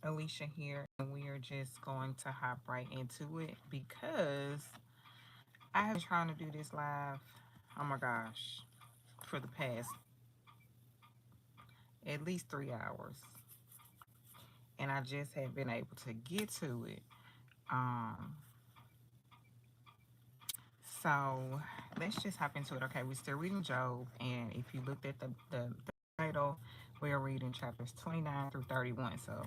Alicia here, and we are just going to hop right into it because I have been trying to do this live, oh my gosh, for the past at least 3 hours, and I just have been able to get to it. Um, so let's just hop into it. Okay, we're still reading Job, and if you looked at the title, we are reading chapters 29 through 31. So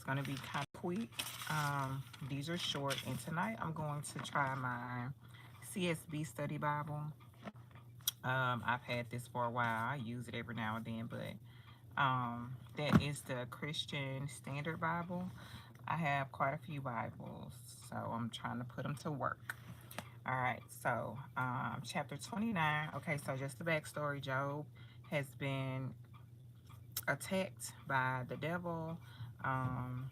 it's going to be kind of quick. These are short, and tonight I'm going to try my CSB Study Bible. I've had this for a while. I use it every now and then, but that is the Christian Standard Bible. I have quite a few Bibles, so I'm trying to put them to work. All right, so chapter 29. Okay, so just the backstory. Job has been attacked by the devil. Um,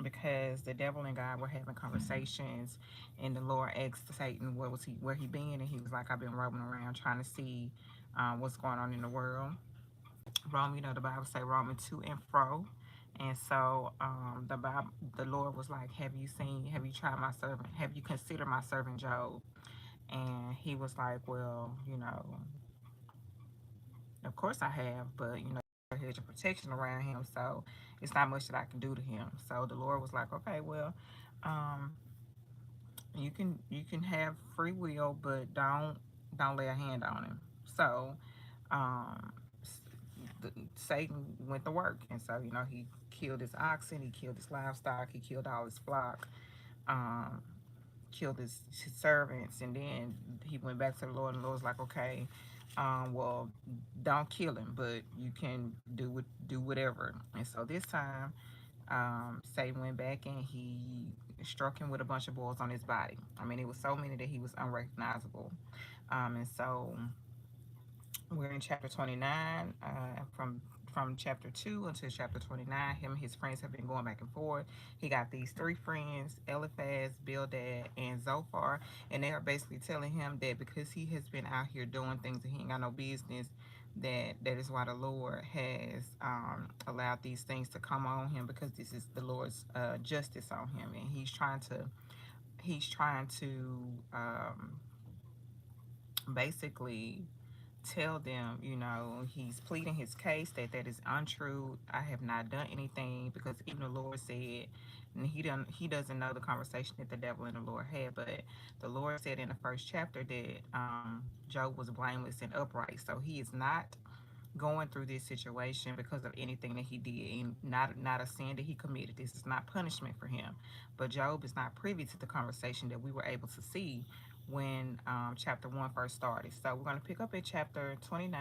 because the devil and God were having conversations, and the Lord asked Satan where he been, and he was like, I've been roaming around trying to see what's going on in the world. The Bible say roaming to and fro, and so the Lord was like, have you tried my servant? Have you considered my servant Job? And he was like, well, of course I have, but hedge of protection around him, so it's not much that I can do to him. So the Lord was like, okay, well, um, you can have free will, but don't lay a hand on him. So um, Satan went to work, and so he killed his oxen, he killed his livestock, he killed all his flock, um, killed his servants, and then he went back to the Lord, and the Lord's like, okay, well, don't kill him, but you can do whatever. And so this time, Satan went back and he struck him with a bunch of boils on his body. I mean, it was so many that he was unrecognizable. And so we're in chapter 29, from chapter 2 until chapter 29. Him and his friends have been going back and forth. He got these three friends, Eliphaz, Bildad, and Zophar, and they are basically telling him that because he has been out here doing things that he ain't got no business, that is why the Lord has allowed these things to come on him, because this is the Lord's justice on him, and he's trying to basically tell them, he's pleading his case that is untrue. I have not done anything, because even the Lord said, and he doesn't know the conversation that the devil and the Lord had, but the Lord said in the first chapter that Job was blameless and upright. So he is not going through this situation because of anything that he did, and not a sin that he committed. This is not punishment for him. But Job is not privy to the conversation that we were able to see when chapter 1 first started. So we're going to pick up at chapter 29,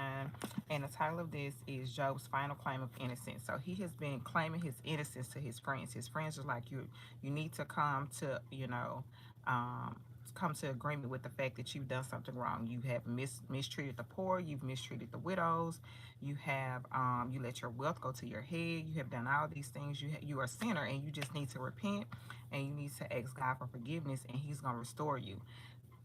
and the title of this is Job's final claim of innocence. So he has been claiming his innocence to his friends. His friends are like, you need to um, come to agreement with the fact that you've done something wrong. You have mistreated the poor. You've mistreated the widows. You let your wealth go to your head. You have done all these things. You are a sinner, and you just need to repent, and you need to ask God for forgiveness, and He's gonna restore you.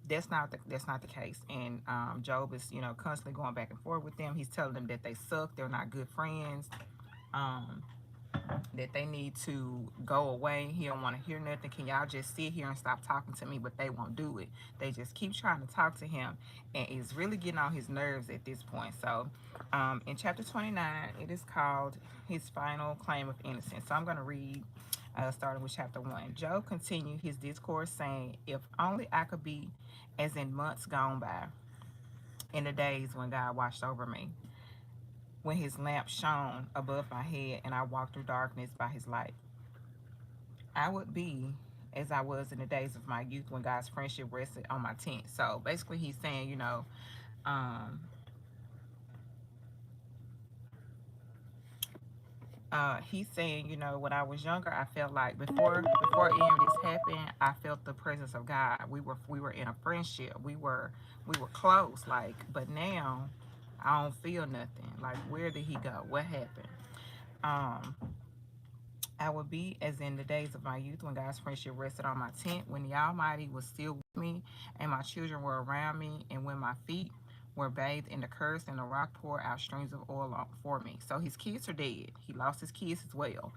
That's not the case. And Job is constantly going back and forth with them. He's telling them that they suck. They're not good friends. Um, that they need to go away. He don't want to hear nothing. Can y'all just sit here and stop talking to me? But they won't do it. They just keep trying to talk to him, and it's really getting on his nerves at this point. So in chapter 29, it is called his final claim of innocence. So I'm going to read starting with chapter 1. Job continued his discourse saying, if only I could be as in months gone by, in the days when God watched over me, when his lamp shone above my head and I walked through darkness by his light. I would be as I was in the days of my youth when God's friendship rested on my tent. So basically, he's saying, um, he's saying, when I was younger, I felt like before any of this happened, I felt the presence of God. We were in a friendship. We were close. Like, but now, I don't feel nothing. Like, where did he go? What happened? Um, I would be as in the days of my youth when God's friendship rested on my tent, when the Almighty was still with me and my children were around me, and when my feet were bathed in the curse and the rock poured out streams of oil for me. So his kids are dead. He lost his kids as well.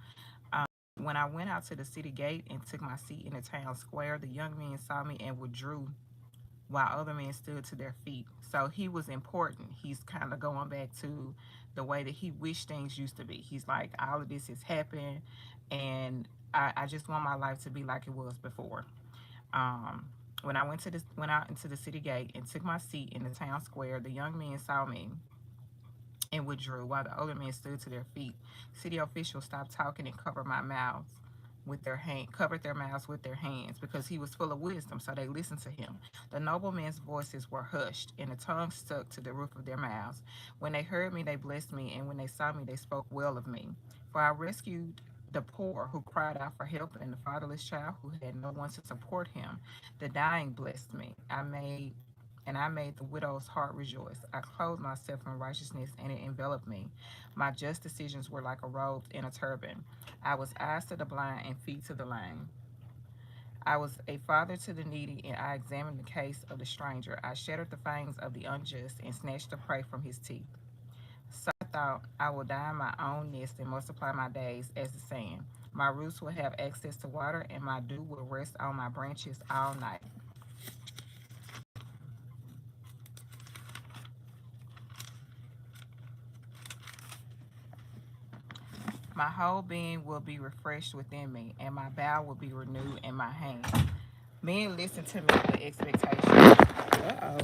When I went out to the city gate and took my seat in the town square, the young men saw me and withdrew while other men stood to their feet. So he was important. He's kind of going back to the way that he wished things used to be. He's like, all of this has happened, and I just want my life to be like it was before. Um, when I went out into the city gate and took my seat in the town square, the young men saw me and withdrew while the older men stood to their feet. City officials stopped talking and covered their mouths with their hands because he was full of wisdom, so they listened to him. The noblemen's voices were hushed, and the tongues stuck to the roof of their mouths. When they heard me, they blessed me, and when they saw me, they spoke well of me. For I rescued the poor who cried out for help, and the fatherless child who had no one to support him. The dying blessed me. I made the widow's heart rejoice. I clothed myself in righteousness, and it enveloped me. My just decisions were like a robe in a turban. I was eyes to the blind and feet to the lame. I was a father to the needy, and I examined the case of the stranger. I shattered the fangs of the unjust and snatched the prey from his teeth. So I thought, I will die in my own nest and multiply my days as the sand. My roots will have access to water, and my dew will rest on my branches all night. My whole being will be refreshed within me, and my bow will be renewed in my hand. Men listen to me with expectation. Uh-oh.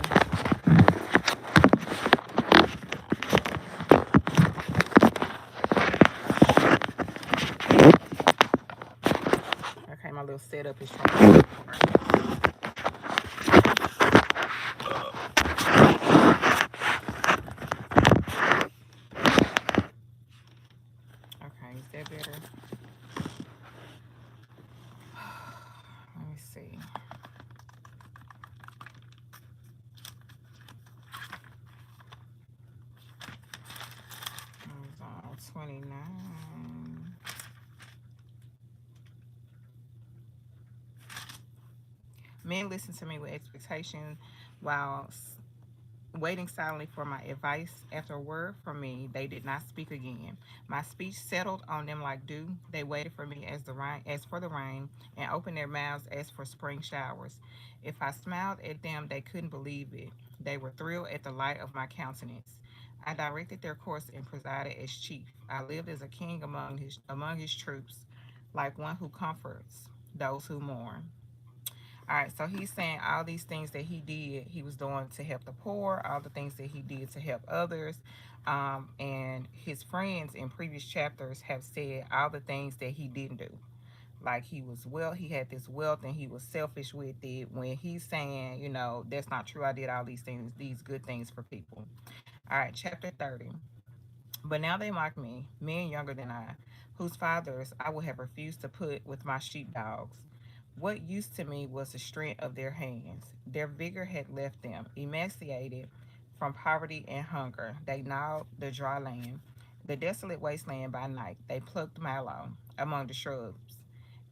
Okay, my little setup is trying to Okay, is that better? Let me see. I was on 29. Men listen to me with expectation while waiting silently for my advice. After a word from me, they did not speak again. My speech settled on them like dew. They waited for me as for the rain, and opened their mouths as for spring showers. If I smiled at them, they couldn't believe it. They were thrilled at the light of my countenance. I directed their course and presided as chief. I lived as a king among his troops, like one who comforts those who mourn. All right, so he's saying all these things that he did, he was doing to help the poor, all the things that he did to help others. And his friends in previous chapters have said all the things that he didn't do. Like he had this wealth and he was selfish with it. When he's saying, that's not true, I did all these things, these good things for people. All right, chapter 30. But now they mock me, men younger than I, whose fathers I would have refused to put with my sheepdogs. What used to me was the strength of their hands. Their vigor had left them, emaciated from poverty and hunger. They gnawed the dry land, the desolate wasteland by night. They plucked mallow among the shrubs,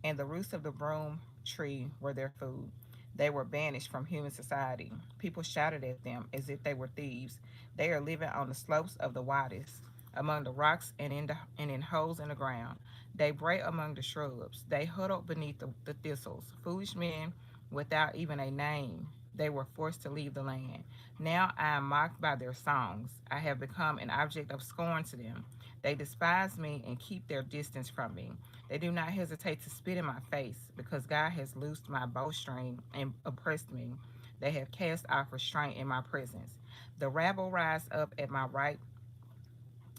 and the roots of the broom tree were their food. They were banished from human society. People shouted at them as if they were thieves. They are living on the slopes of the wadis, among the rocks and in holes in the ground. They bray among the shrubs. They huddle beneath the thistles. Foolish men without even a name. They were forced to leave the land. Now I am mocked by their songs. I have become an object of scorn to them. They despise me and keep their distance from me. They do not hesitate to spit in my face because God has loosed my bowstring and oppressed me. They have cast off restraint in my presence. The rabble rise up at my right.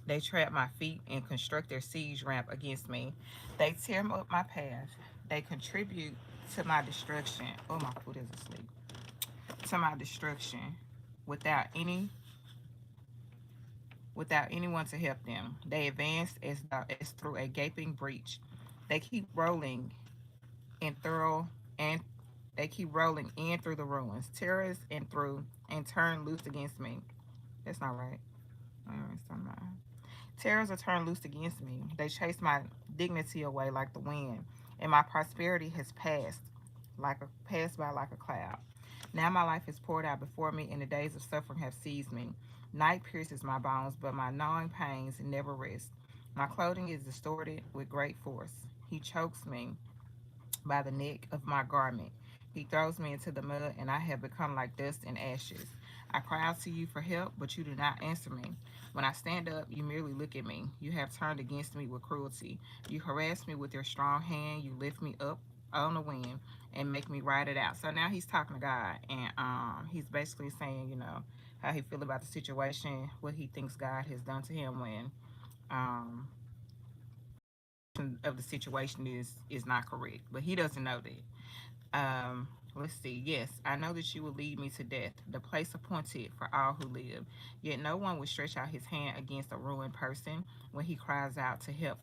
They trap my feet and construct their siege ramp against me. They tear up my path. They contribute to my destruction. Oh, my foot is asleep. To my destruction without any without anyone to help them. They advance as through a gaping breach. They keep rolling and thorough and they keep rolling in through the ruins, terrorists and through and turn loose against me. That's not right. Terrors are turned loose against me. They chase my dignity away like the wind, and my prosperity has passed by like a cloud. Now my life is poured out before me, and the days of suffering have seized me. Night pierces my bones, but my gnawing pains never rest. My clothing is distorted with great force. He chokes me by the neck of my garment. He throws me into the mud, and I have become like dust and ashes. I cry out to you for help, but you do not answer me. When I stand up, you merely look at me. You have turned against me with cruelty. You harass me with your strong hand. You lift me up on the wind and make me ride it out. So now he's talking to God, and he's basically saying, how he feel about the situation, what he thinks God has done to him when um, of the situation is not correct, but he doesn't know that. Let's see. Yes, I know that you will lead me to death, the place appointed for all who live. Yet no one would stretch out his hand against a ruined person when he cries out to him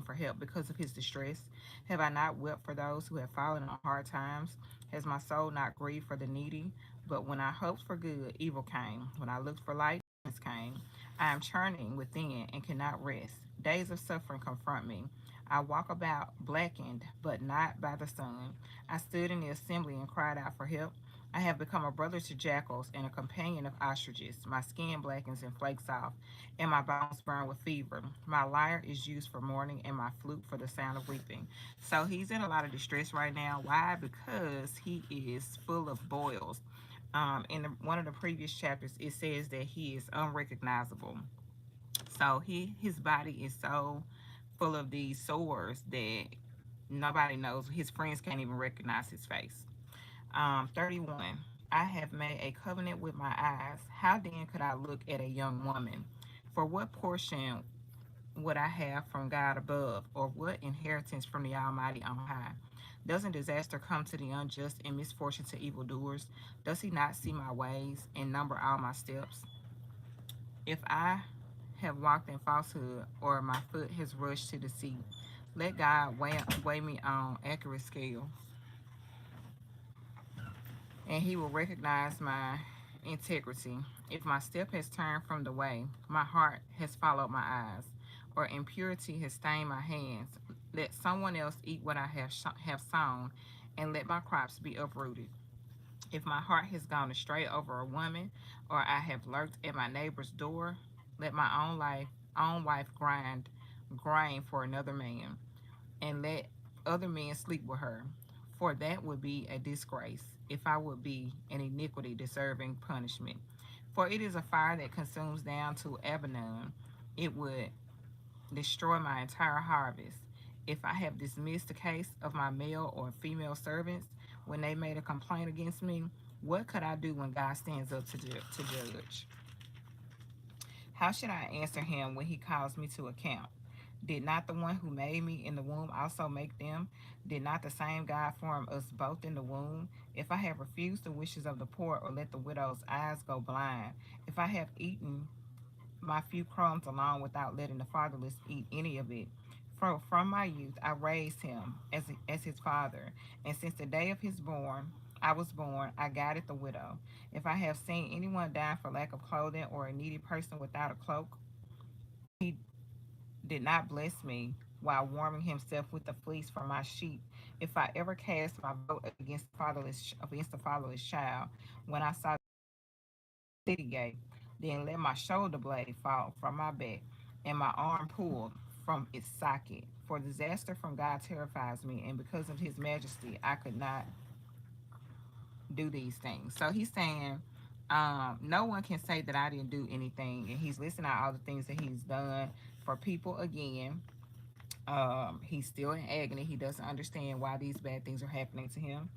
for help because of his distress. Have I not wept for those who have fallen on hard times? Has my soul not grieved for the needy? But when I hoped for good, evil came. When I looked for light, darkness came. I am churning within and cannot rest. Days of suffering confront me. I walk about blackened, but not by the sun. I stood in the assembly and cried out for help. I have become a brother to jackals and a companion of ostriches. My skin blackens and flakes off, and my bones burn with fever. My lyre is used for mourning, and my flute for the sound of weeping. So he's in a lot of distress right now. Why? Because he is full of boils. One of the previous chapters, it says that he is unrecognizable. So his body is so full of these sores that nobody knows. His friends can't even recognize his face. 31. I have made a covenant with my eyes. How then could I look at a young woman? For what portion would I have from God above, or what inheritance from the Almighty on high? Doesn't disaster come to the unjust and misfortune to evildoers? Does he not see my ways and number all my steps? If I have walked in falsehood, or my foot has rushed to deceit, let God weigh me on accurate scale, and he will recognize my integrity. If my step has turned from the way, my heart has followed my eyes, or impurity has stained my hands, let someone else eat what I have sown, and let my crops be uprooted. If my heart has gone astray over a woman, or I have lurked at my neighbor's door, let my own wife grind grain for another man, and let other men sleep with her. For that would be a disgrace, if I would be an iniquity deserving punishment. For it is a fire that consumes down to Abaddon. It would destroy my entire harvest. If I have dismissed the case of my male or female servants when they made a complaint against me, what could I do when God stands up to judge? How should I answer him when he calls me to account? Did not the one who made me in the womb also make them? Did not the same God form us both in the womb? If I have refused the wishes of the poor, or let the widow's eyes go blind, if I have eaten my few crumbs alone without letting the fatherless eat any of it, for from my youth I raised him as his father, and since the day of I was born, I guided the widow. If I have seen anyone die for lack of clothing, or a needy person without a cloak, he did not bless me while warming himself with the fleece from my sheep. If I ever cast my vote against the fatherless child, when I saw the city gate, then let my shoulder blade fall from my back, and my arm pulled from its socket. For disaster from God terrifies me, and because of his majesty, I could not do these things. So he's saying, no one can say that I didn't do anything, and he's listing out all the things that he's done for people again. He's still in agony. He doesn't understand why these bad things are happening to him.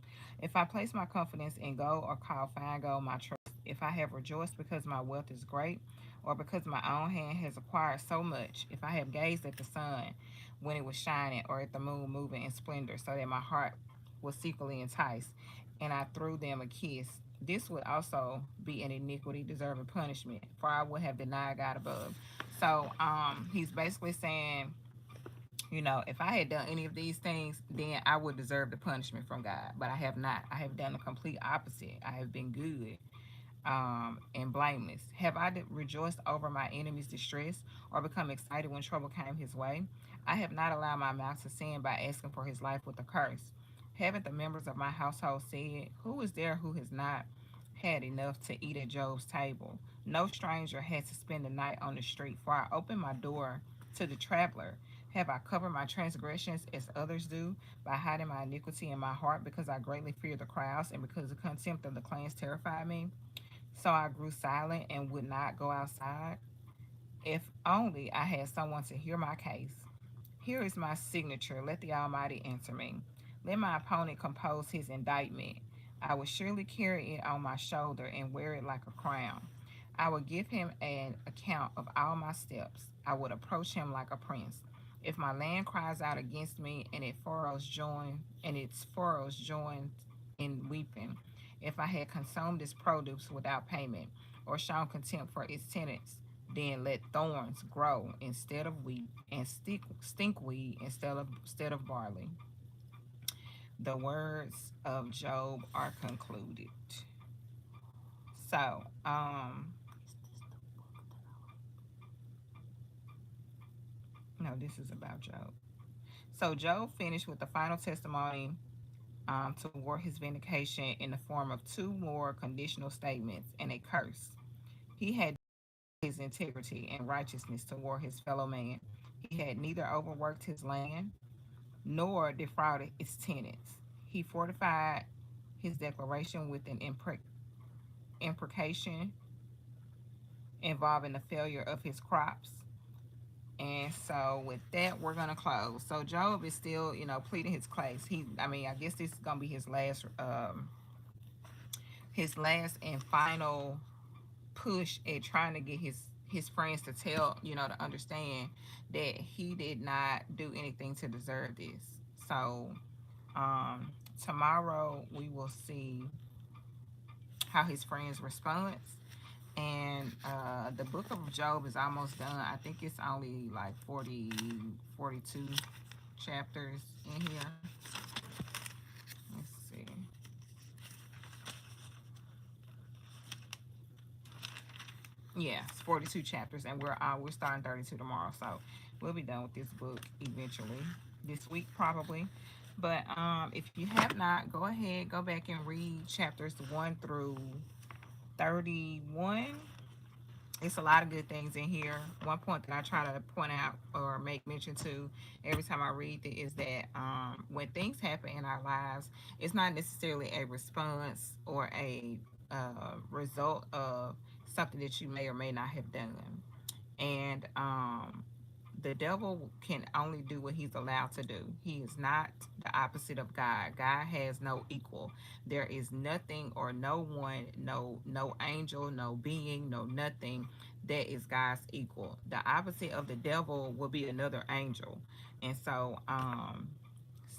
If I place my confidence in gold, or call fine gold my trust, if I have rejoiced because my wealth is great, or because my own hand has acquired so much, if I have gazed at the sun when it was shining, or at the moon moving in splendor, so that my heart was secretly enticed, and I threw them a kiss, this would also be an iniquity deserving punishment, for I would have denied God above. So he's basically saying, if I had done any of these things, then I would deserve the punishment from God. But I have not. I have done the complete opposite. I have been good, and blameless. Have I rejoiced over my enemy's distress, or become excited when trouble came his way? I have not allowed my mouth to sin by asking for his life with a curse. Haven't the members of my household said, who is there who has not had enough to eat at Job's table? No stranger had to spend the night on the street, for I opened my door to the traveler. Have I covered my transgressions as others do, by hiding my iniquity in my heart, because I greatly fear the crowds, and because the contempt of the clans terrified me? So I grew silent and would not go outside. If only I had someone to hear my case. Here is my signature. Let the Almighty answer me. Let my opponent compose his indictment. I will surely carry it on my shoulder and wear it like a crown. I will give him an account of all my steps. I would approach him like a prince. If my land cries out against me, and its furrows join in weeping, if I had consumed its produce without payment, or shown contempt for its tenants, then let thorns grow instead of wheat, and stinkweed instead of barley. The words of Job are concluded. So, no, this is about Job. So Job finished with the final testimony toward his vindication in the form of two more conditional statements and a curse. He had his integrity and righteousness toward his fellow man. He had neither overworked his land nor defrauded its tenants. He fortified his declaration with an imprecation involving the failure of his crops. And so with that, we're gonna close. So Job is still, pleading his case. I guess this is gonna be his last and final push at trying to get his friends to tell, to understand that he did not do anything to deserve this. So tomorrow we will see how his friends respond. And the book of Job is almost done. I think it's only like 42 chapters in here. Let's see. Yeah, it's 42 chapters, and we're starting 32 tomorrow. So we'll be done with this book eventually, this week probably. But if you have not, go ahead, go back and read chapters 1 through 31. It's a lot of good things in here. One point that I try to point out or make mention to every time I read it is that when things happen in our lives, it's not necessarily a response or a result of something that you may or may not have done. And the devil can only do what he's allowed to do. He is not the opposite of God. God has no equal. There is nothing or no one, no angel, no being, no nothing that is God's equal. The opposite of the devil will be another angel. And so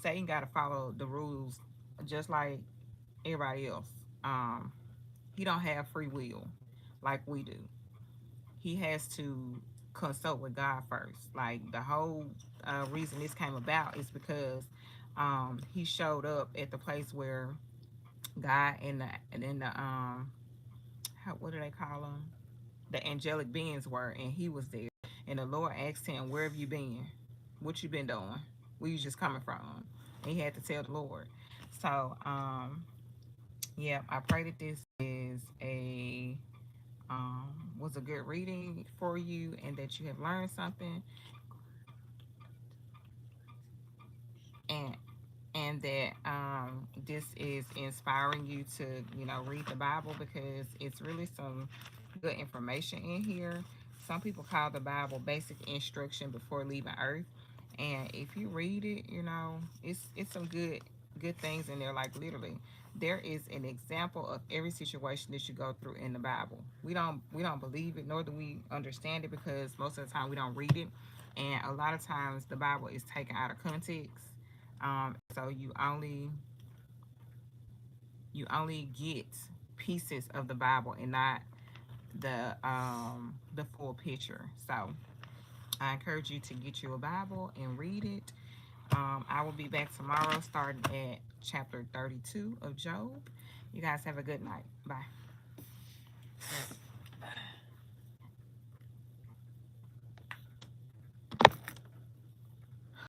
Satan got to follow the rules just like everybody else. He don't have free will like we do. He has to consult with God first. Like the whole reason this came about is because he showed up at the place where God and what do they call them? The angelic beings were, and he was there. And the Lord asked him, "Where have you been? What you been doing? Where you just coming from?" And he had to tell the Lord. So yeah, I pray that this is a was a good reading for you, and that you have learned something, and that this is inspiring you to read the Bible, because it's really some good information in here. Some people call the Bible basic instruction before leaving Earth, and if you read it, it's some good things in there. Like literally, there is an example of every situation that you go through in the Bible. We don't believe it, nor do we understand it, because most of the time we don't read it, and a lot of times the Bible is taken out of context. So you only get pieces of the Bible and not the full picture. So I encourage you to get you a Bible and read it. I will be back tomorrow starting at chapter 32 of Job. You guys have a good night. Bye.